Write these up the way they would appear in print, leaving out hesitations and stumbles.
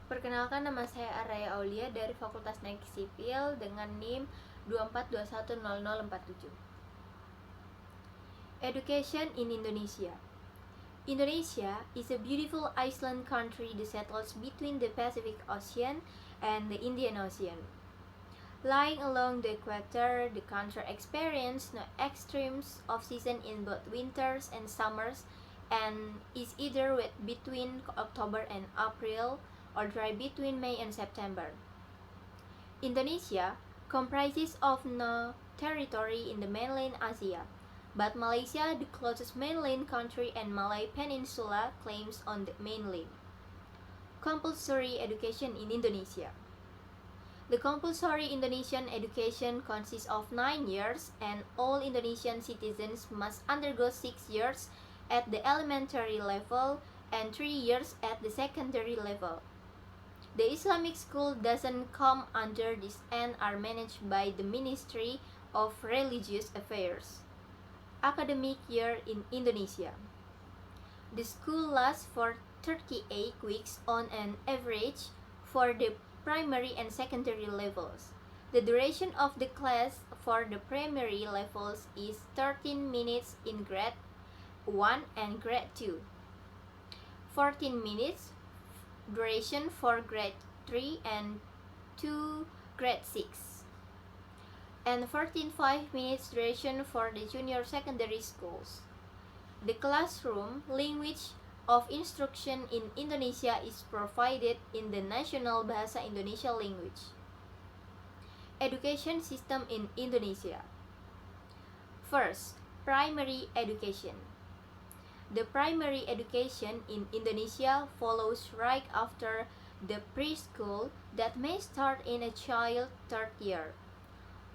Perkenalkan, nama saya Araya Aulia dari Fakultas Teknik Sipil dengan NIM 24210047. Education in Indonesia. Indonesia is a beautiful island country that settles between the Pacific Ocean and the Indian Ocean. Lying along the equator, the country experiences no extremes of season in both winters and summers, and is either wet between October and April or dry between May and September. Indonesia comprises of no territory in the mainland Asia, but Malaysia, the closest mainland country, and Malay Peninsula claims on the mainland. Compulsory education in Indonesia. The compulsory Indonesian education consists of 9 years, and all Indonesian citizens must undergo 6 years at the elementary level and 3 years at the secondary level. The Islamic school doesn't come under this and are managed by the Ministry of Religious Affairs. Academic year in Indonesia. The school lasts for 38 weeks on an average for the primary and secondary levels. The duration of the class for the primary levels is 13 minutes in grade 1 and grade 2, 14 minutes duration for grade 3 and 2 grade 6, and 14.5 minutes duration for the junior secondary schools. The classroom language of instruction in Indonesia is provided in the national Bahasa Indonesia language. Education system in Indonesia. First, primary education. The primary education in Indonesia follows right after the preschool that may start in a child 3rd year.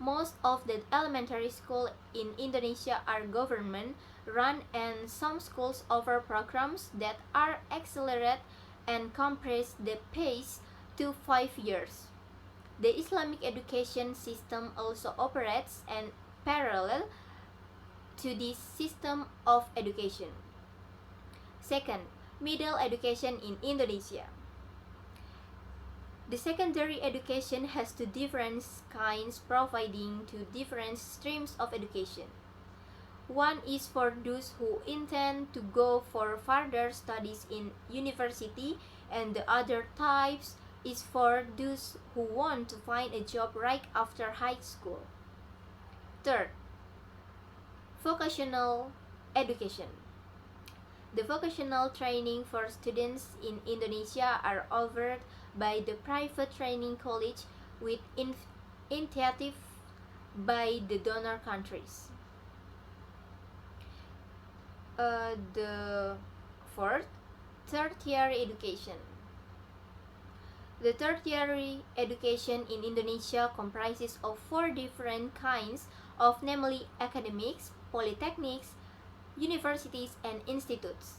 Most of the elementary school in Indonesia are government run, and some schools offer programs that are accelerate and compress the pace to 5 years. The Islamic education system also operates and parallel to this system of education. Second, middle education in Indonesia. The secondary education has two different kinds, providing two different streams of education. One is for those who intend to go for further studies in university, and the other types is for those who want to find a job right after high school. Third, vocational education. The vocational training for students in Indonesia are offered by the private training college with initiative by the donor countries. The fourth, tertiary education. The tertiary education in Indonesia comprises of 4 different kinds of, namely academics, polytechnics, universities, and institutes.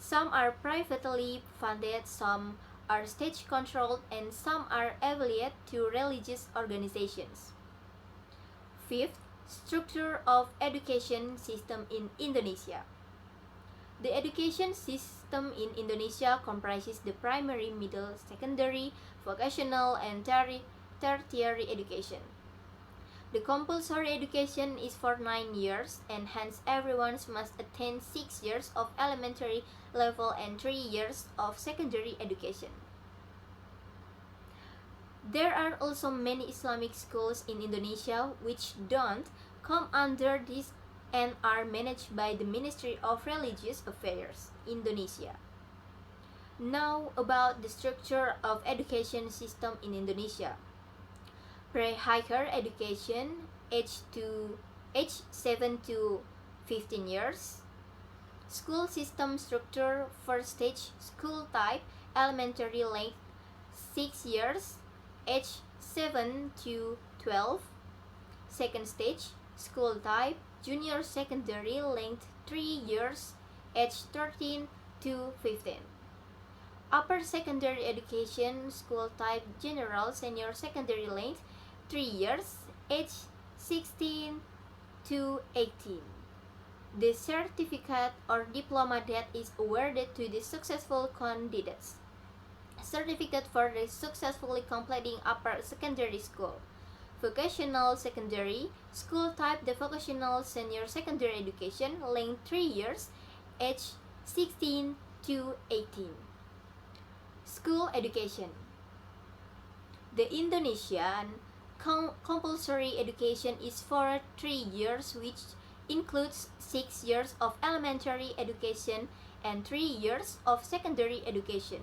Some are privately funded, some are state-controlled, and some are affiliated to religious organizations. Fifth, structure of education system in Indonesia. The education system in Indonesia comprises the primary, middle, secondary, vocational, and tertiary education. The compulsory education is for 9 years, and hence everyone must attend 6 years of elementary level and 3 years of secondary education. There are also many Islamic schools in Indonesia which don't come under this and are managed by the Ministry of Religious Affairs, Indonesia. Now about the structure of education system in Indonesia. Pre-higher education, age 7 to 15 years. School system structure, first stage, school type, elementary length 6 years, age 7 to 12. Second stage, school type, junior secondary length 3 years, age 13 to 15. Upper secondary education, school type, general senior secondary length 3 years, age 16 to 18. The certificate or diploma that is awarded to the successful candidates. certificate for the successfully completing upper secondary school. Vocational secondary school type: the vocational senior secondary education, length 3 years, age 16 to 18. School education. The Indonesian compulsory education is for 3 years, which includes 6 years of elementary education and 3 years of secondary education.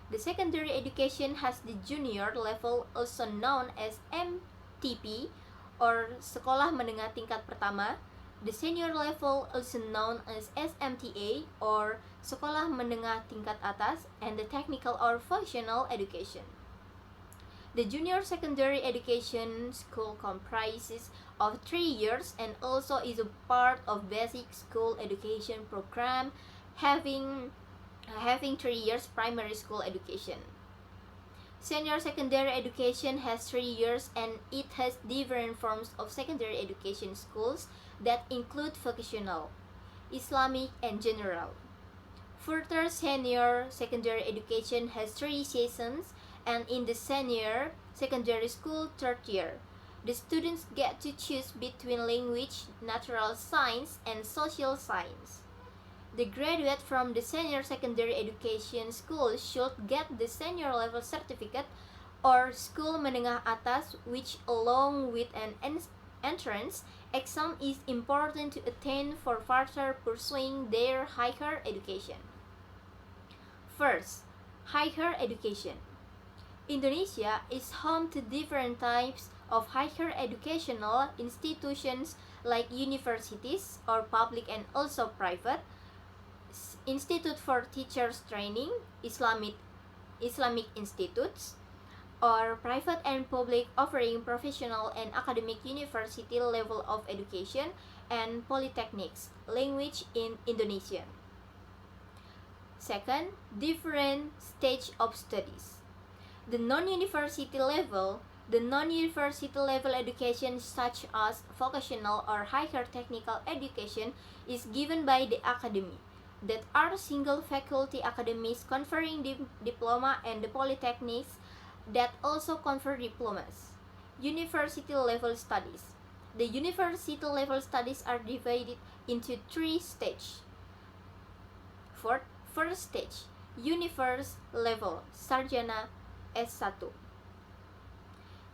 The secondary education has the junior level, also known as MTP or Sekolah Menengah Tingkat Pertama, the senior level, also known as SMTA or Sekolah Menengah Tingkat Atas, and the technical or vocational education. The junior secondary education school comprises of 3 years and also is a part of basic school education program, having 3 years primary school education. Senior secondary education has 3 years and it has different forms of secondary education schools that include vocational, Islamic, and general. Further, senior secondary education has 3 seasons, and in the senior secondary school 3rd year, the students get to choose between language, natural science, and social science. The graduate from the senior secondary education school should get the senior level certificate or school menengah atas, which along with an entrance exam is important to attain for further pursuing their higher education. First, higher education. Indonesia is home to different types of higher educational institutions like universities or public and also private, Institute for Teachers Training, Islamic institutes, or private and public offering professional and academic university level of education, and polytechnics, language in Indonesian. Second, different stage of studies. The non-university level education such as vocational or higher technical education is given by the academy, that are single faculty academies conferring diploma, and the polytechnics that also confer diplomas. University level studies. The university level studies are divided into 3 stages. First stage, universe level, sarjana S1.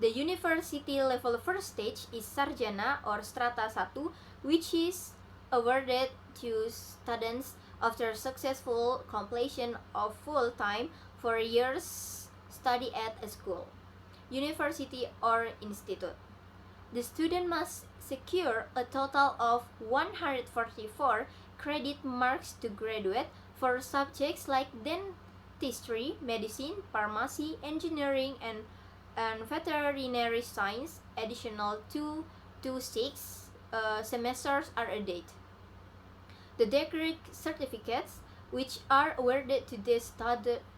The university level first stage is sarjana or strata 1, which is awarded to students after successful completion of full-time 4 years study at a school, university, or institute. The student must secure a total of 144 credit marks to graduate for subjects like dentistry, medicine, pharmacy, engineering, and veterinary science. Additional 2 to 6 semesters are added. The degree certificates, which are awarded to the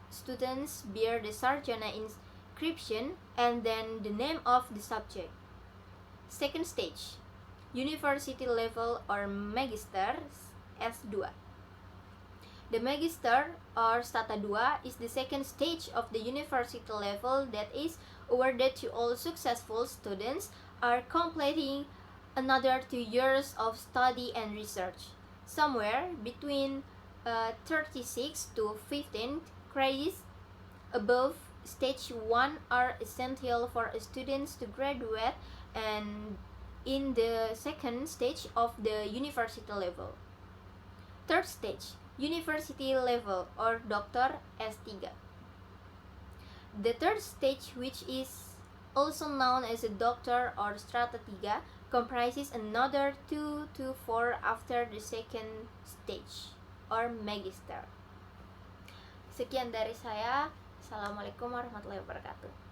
students, bear the sarjana inscription and then the name of the subject. Second stage, university level or magister S2. The magister or strata 2 is the second stage of the university level that is awarded to all successful students are completing another 2 years of study and research. Somewhere between 36 to 15 credits above stage 1 are essential for students to graduate and in the second stage of the university level. Third stage, university level or Dr. S3. The third stage, which is also known as a doctor or strata 3, comprises another 2 to 4 after the second stage or magister. Sekian dari saya. Assalamualaikum warahmatullahi wabarakatuh.